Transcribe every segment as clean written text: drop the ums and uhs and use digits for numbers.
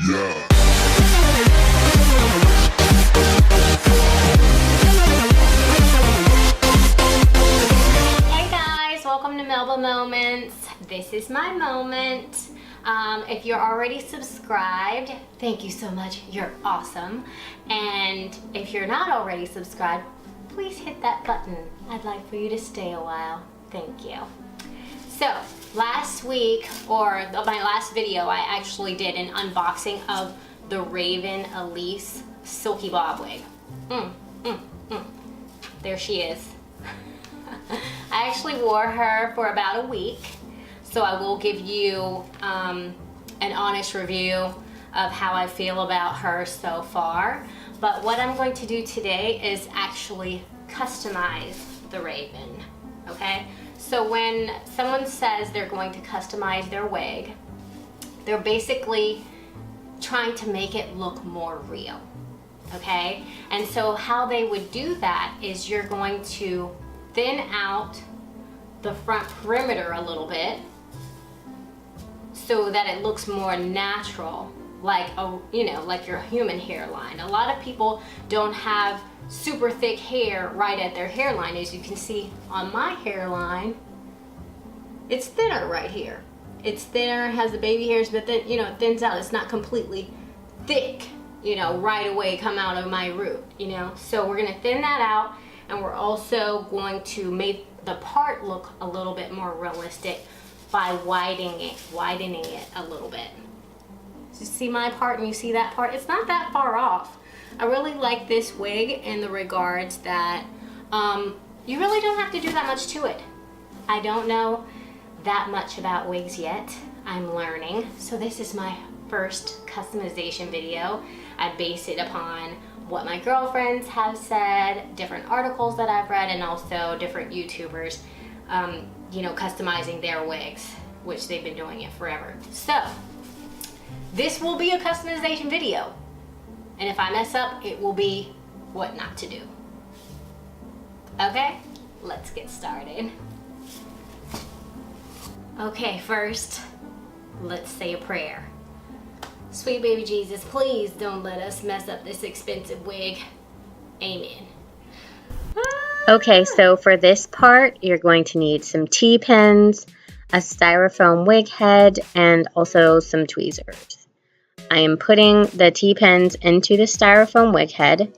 Yeah. Hey guys, welcome to Melba Moments. This is my moment. If you're already subscribed, thank you so much. You're awesome. And if you're not already subscribed, please hit that button. I'd like for you to stay a while. Thank you. So last week, or my last video, I actually did an unboxing of the Raven Elyse Silky Bob wig. There she is. I actually wore her for about a week, so I will give you an honest review of how I feel about her so far. But what I'm going to do today is actually customize the Raven, okay? So when someone says they're going to customize their wig, they're basically trying to make it look more real, okay? And so how they would do that is you're going to thin out the front perimeter a little bit so that it looks more natural, like like your human hairline. A lot of people don't have super thick hair right at their hairline. As you can see on my hairline, it's thinner right here. It's thinner, has the baby hairs, but then it thins out. It's not completely thick, right away come out of my root, So we're gonna thin that out, and we're also going to make the part look a little bit more realistic by widening it a little bit. So you see my part and you see that part, it's not that far off. I really like this wig in the regards that you really don't have to do that much to it. I don't know that much about wigs yet. I'm learning. So this is my first customization video. I base it upon what my girlfriends have said, different articles that I've read, and also different YouTubers, customizing their wigs, which they've been doing it forever. So this will be a customization video. And if I mess up, it will be what not to do. Okay, let's get started. Okay, first, let's say a prayer. Sweet baby Jesus, please don't let us mess up this expensive wig. Amen. Okay, so for this part, you're going to need some T-Pins, a Styrofoam wig head, and also some tweezers. I am putting the T-Pins into the Styrofoam wig head.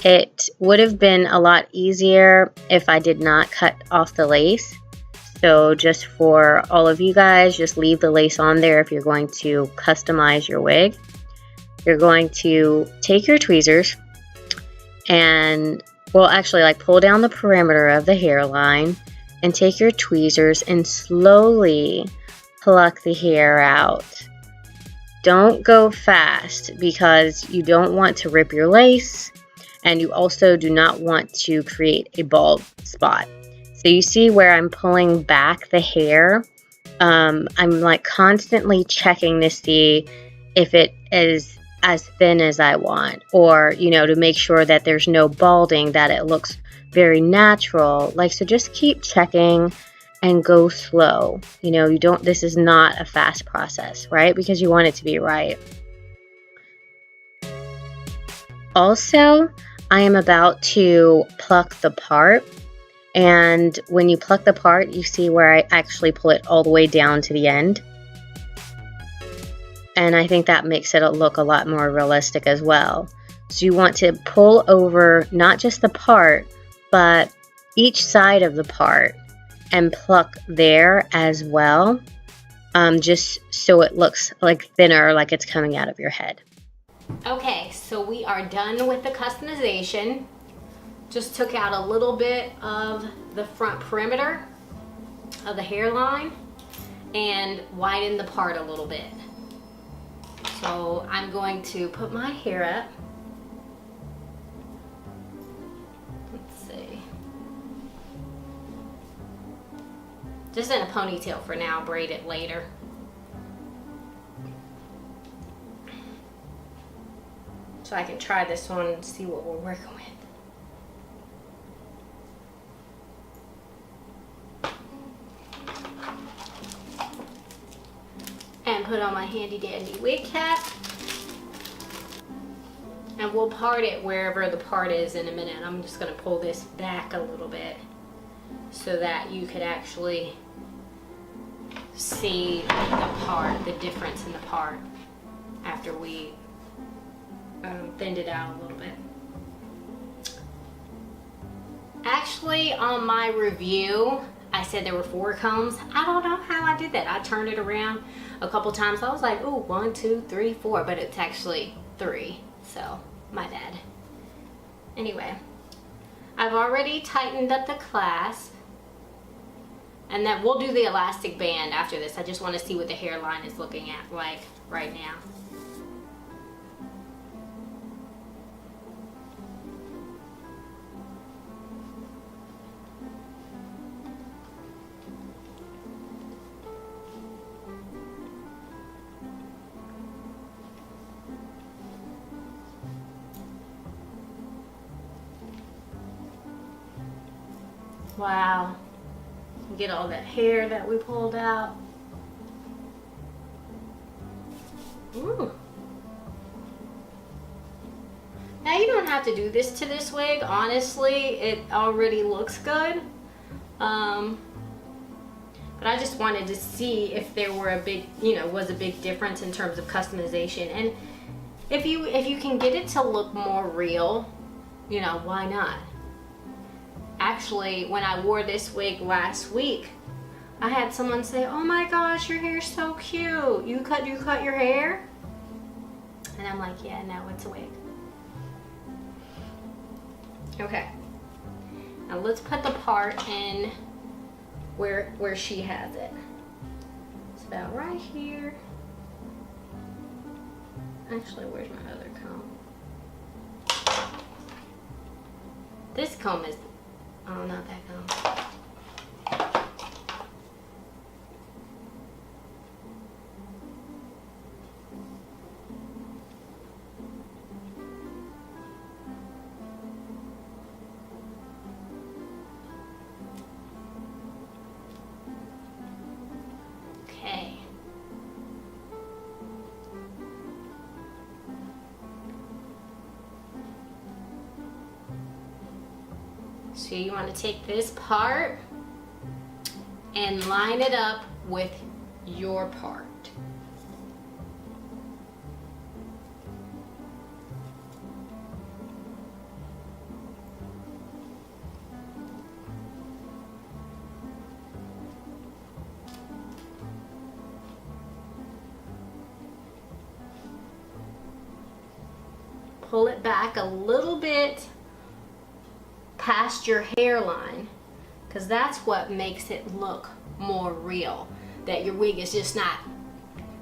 It would have been a lot easier if I did not cut off the lace. So just for all of you guys, just leave the lace on there if you're going to customize your wig. You're going to take your tweezers and, well, actually, pull down the perimeter of the hairline and take your tweezers and slowly pluck the hair out. Don't go fast because you don't want to rip your lace, and you also do not want to create a bald spot. So you see where I'm pulling back the hair? I'm constantly checking to see if it is as thin as I want, or, to make sure that there's no balding, that it looks very natural. So just keep checking and go slow. This is not a fast process, right? Because you want it to be right. Also, I am about to pluck the part. And when you pluck the part, you see where I actually pull it all the way down to the end. And I think that makes it look a lot more realistic as well. So you want to pull over not just the part, but each side of the part and pluck there as well. Just so it looks thinner, like it's coming out of your head. Okay, so we are done with the customization. Just took out a little bit of the front perimeter of the hairline and widened the part a little bit. So I'm going to put my hair up. Let's see. Just in a ponytail for now, braid it later. So I can try this one and see what we're working with. And put on my handy dandy wig cap. And we'll part it wherever the part is in a minute. I'm just gonna pull this back a little bit so that you could actually see the part, the difference in the part after we thinned it out a little bit. Actually, on my review, I said there were 4 combs. I don't know how I did that. I turned it around a couple times. I was like, oh, 1, 2, 3, 4, but it's actually 3. So, my bad. Anyway, I've already tightened up the clasp. And then we'll do the elastic band after this. I just want to see what the hairline is looking at like right now. Wow. Get all that hair that we pulled out. Ooh. Now you don't have to do this to this wig. Honestly, it already looks good. But I just wanted to see if there were a big, was a big difference in terms of customization. And if you can get it to look more real, why not? Actually, when I wore this wig last week, I had someone say, "Oh my gosh, your hair's so cute. You cut your hair?" And I'm like, "Yeah, no, it's a wig." Okay. Now let's put the part in where she has it. It's about right here. Actually, where's my other comb? This comb is oh, not that comb. Okay. So you want to take this part and line it up with your part. Pull it back a little bit past your hairline, because that's what makes it look more real, that your wig is just not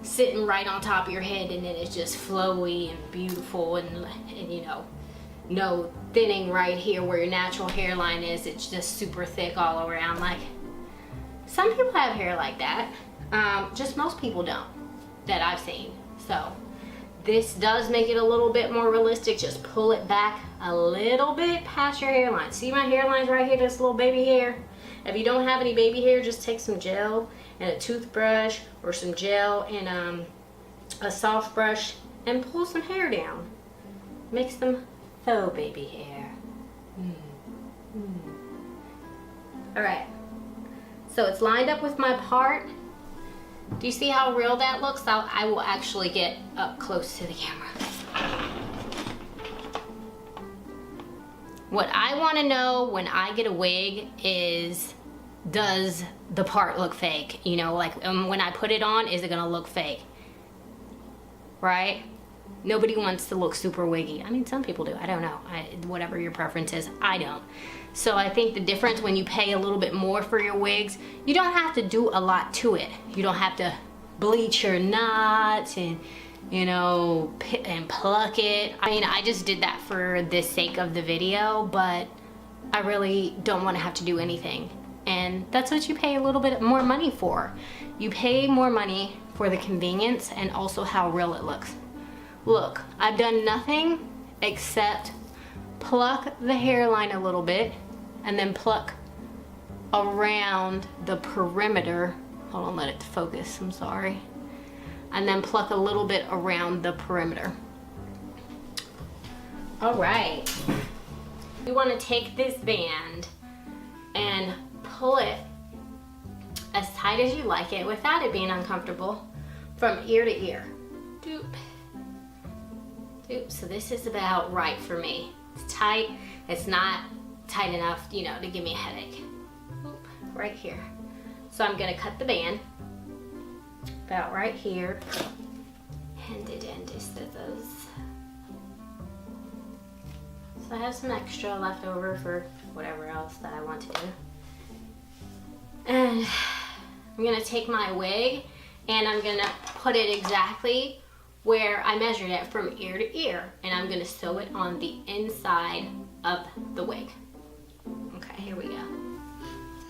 sitting right on top of your head and then it's just flowy and beautiful and no thinning right here where your natural hairline is. It's just super thick all around. Like, some people have hair like that, just most people don't that I've seen. So this does make it a little bit more realistic. Just pull it back a little bit past your hairline. See my hairline's right here, this little baby hair? If you don't have any baby hair, just take some gel and a toothbrush or some gel and a soft brush and pull some hair down. Make some faux baby hair. All right, so it's lined up with my part. Do you see how real that looks? I will actually get up close to the camera. What I want to know when I get a wig is, does the part look fake? Like when I put it on, is it gonna look fake? Right? Nobody wants to look super wiggy. I mean, some people do. I don't know. Whatever your preference is, I don't. So I think the difference when you pay a little bit more for your wigs, you don't have to do a lot to it. You don't have to bleach your knots and, and pluck it. I mean, I just did that for the sake of the video, but I really don't want to have to do anything. And that's what you pay a little bit more money for. You pay more money for the convenience and also how real it looks. Look, I've done nothing except pluck the hairline a little bit and then pluck around the perimeter. Hold on, let it focus, I'm sorry. And then pluck a little bit around the perimeter. All right. You want to take this band and pull it as tight as you like it without it being uncomfortable from ear to ear. Doop. Doop. So this is about right for me. It's tight. It's not tight enough, you know, to give me a headache. Oop, right here. So I'm gonna cut the band about right here. Handy dandy scissors. So I have some extra left over for whatever else that I want to do. And I'm gonna take my wig and I'm gonna put it exactly where I measured it from ear to ear, and I'm gonna sew it on the inside of the wig. Okay, here we go.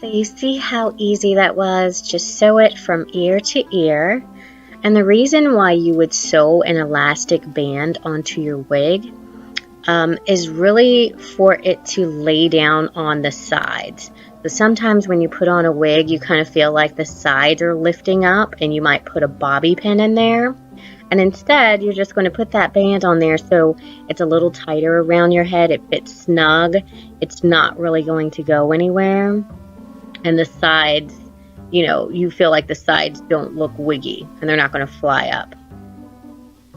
So you see how easy that was? Just sew it from ear to ear. And the reason why you would sew an elastic band onto your wig is really for it to lay down on the sides. So sometimes when you put on a wig, you kind of feel like the sides are lifting up, and you might put a bobby pin in there. And instead, you're just going to put that band on there so it's a little tighter around your head. It fits snug. It's not really going to go anywhere. And the sides, you know, you feel like the sides don't look wiggy and they're not going to fly up.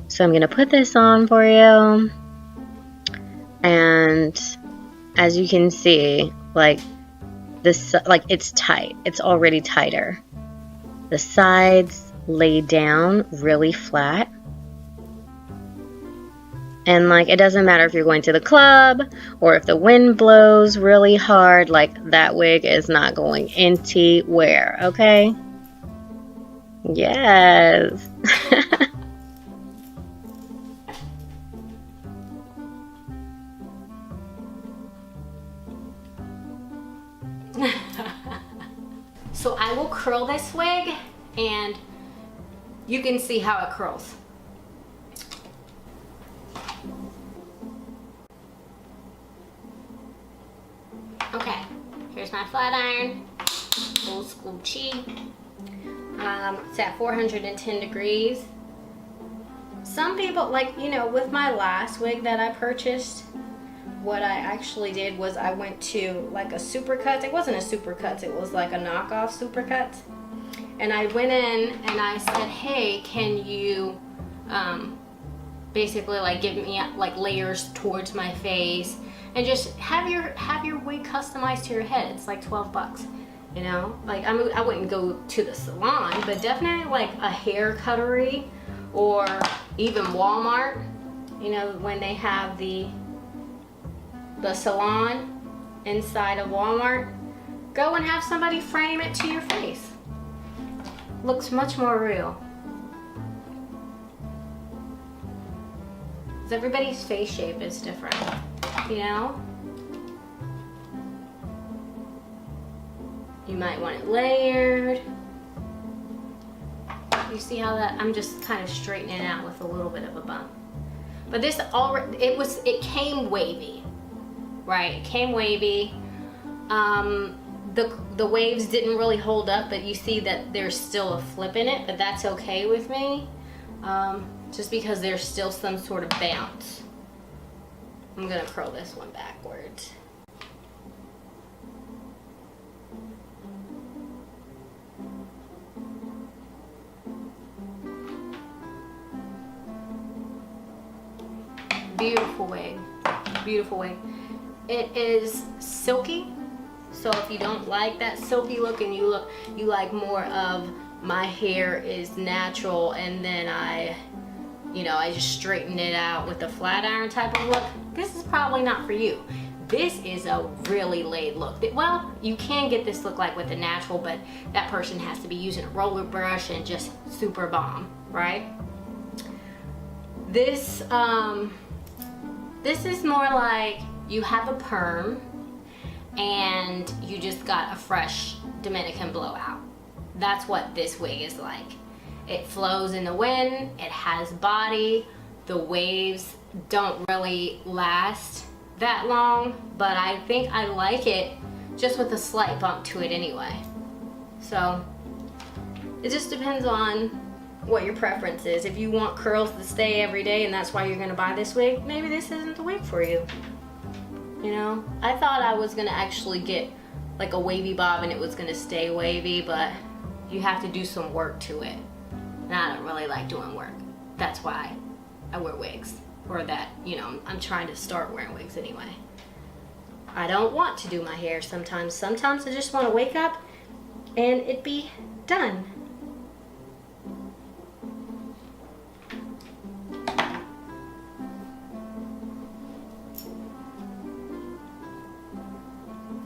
So I'm going to put this on for you. And as you can see, like this, like it's tight. It's already tighter. The sides lay down really flat, and like it doesn't matter if you're going to the club or if the wind blows really hard, like that wig is not going anywhere. Okay, yes. So I will curl this wig and you can see how it curls. Okay, here's my flat iron, old school chi. It's at 410 degrees. Some people, like, you know, with my last wig that I purchased, what I actually did was I went to like a Supercuts. It wasn't a Supercuts, it was like a knockoff Supercuts. And I went in and I said, hey, can you basically like give me like layers towards my face and just have your wig customized to your head. It's like 12 bucks, you know? Like I wouldn't go to the salon, but definitely like a hair cuttery or even Walmart, you know, when they have the salon inside of Walmart, go and have somebody frame it to your face. Looks much more real. Because everybody's face shape is different, you know? You might want it layered. You see how that, I'm just kind of straightening it out with a little bit of a bump. But this already, it came wavy, right? It came wavy. The waves didn't really hold up, but you see that there's still a flip in it, but that's okay with me, just because there's still some sort of bounce. I'm gonna curl this one backwards. Beautiful wig, beautiful wig. It is silky. So if you don't like that silky look and you like more of my hair is natural and then I just straighten it out with a flat iron type of look, this is probably not for you. This is a really laid look. Well, you can get this look like with a natural, but that person has to be using a roller brush and just super bomb, right? This is more like you have a perm and you just got a fresh Dominican blowout. That's what this wig is like. It flows in the wind, it has body, the waves don't really last that long, but I think I like it just with a slight bump to it anyway. So it just depends on what your preference is. If you want curls to stay every day and that's why you're gonna buy this wig, maybe this isn't the wig for you. You know, I thought I was gonna actually get like a wavy bob and it was gonna stay wavy, but you have to do some work to it. And I don't really like doing work. That's why I wear wigs. Or that, you know, I'm trying to start wearing wigs anyway. I don't want to do my hair sometimes. Sometimes I just want to wake up and it be done.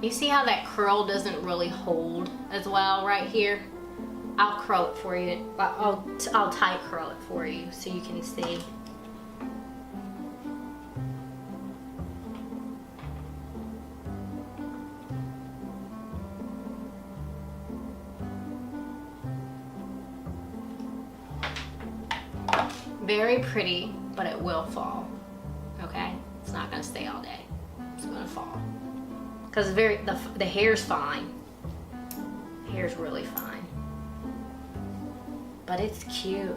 You see how that curl doesn't really hold as well right here? I'll curl it for you. I'll tight curl it for you so you can see. Very pretty, but it will fall. Okay? It's not gonna stay all day. It's gonna fall. Because the hair's fine. The hair's really fine. But it's cute.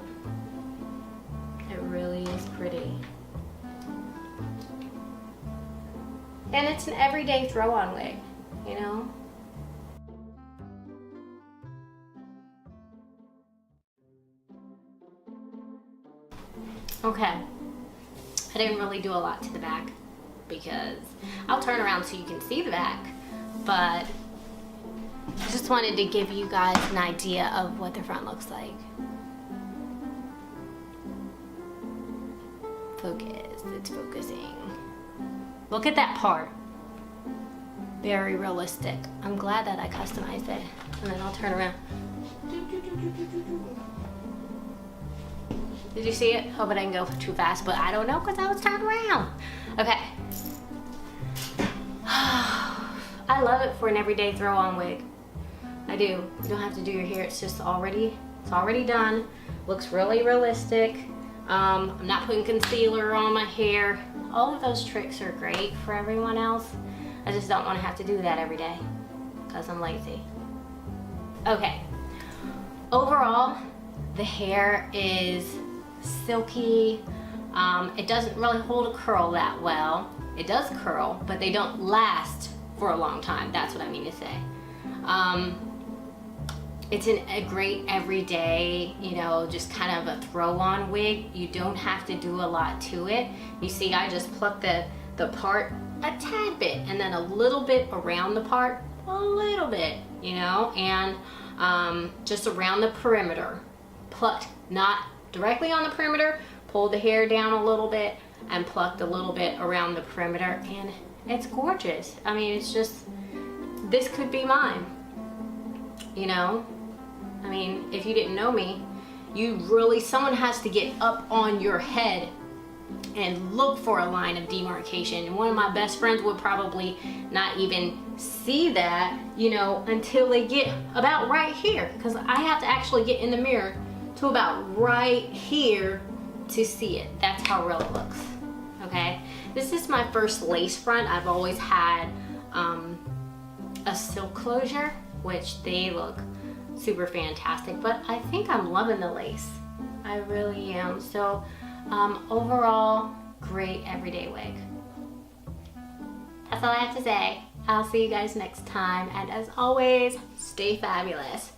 It really is pretty. And it's an everyday throw-on wig, you know? Okay, I didn't really do a lot to the back because I'll turn around so you can see the back, but I just wanted to give you guys an idea of what the front looks like. Focus, it's focusing. Look at that part. Very realistic. I'm glad that I customized it. And then I'll turn around. Did you see it? Hope I didn't go too fast, but I don't know because I was turned around. Okay. I love it for an everyday throw-on wig. I do. You don't have to do your hair. It's just already done. Looks really realistic. I'm not putting concealer on my hair. All of those tricks are great for everyone else. I just don't want to have to do that every day because I'm lazy. Okay. Overall, the hair is silky. It doesn't really hold a curl that well. It does curl, but they don't last for a long time. That's what I mean to say. It's a great everyday, you know, just kind of a throw-on wig. You don't have to do a lot to it. You see, I just plucked the part a tad bit and then a little bit around the part, a little bit, you know, and just around the perimeter. Plucked, not directly on the perimeter, pulled the hair down a little bit and plucked a little bit around the perimeter, and it's gorgeous. I mean, it's just, this could be mine, you know? I mean, if you didn't know me, someone has to get up on your head and look for a line of demarcation. And one of my best friends would probably not even see that, you know, until they get about right here. Because I have to actually get in the mirror to about right here to see it. That's how real it looks, okay? This is my first lace front. I've always had a silk closure, which they look super fantastic, but I think I'm loving the lace. I really am. So overall, great everyday wig. That's all I have to say. I'll see you guys next time, and as always, stay fabulous.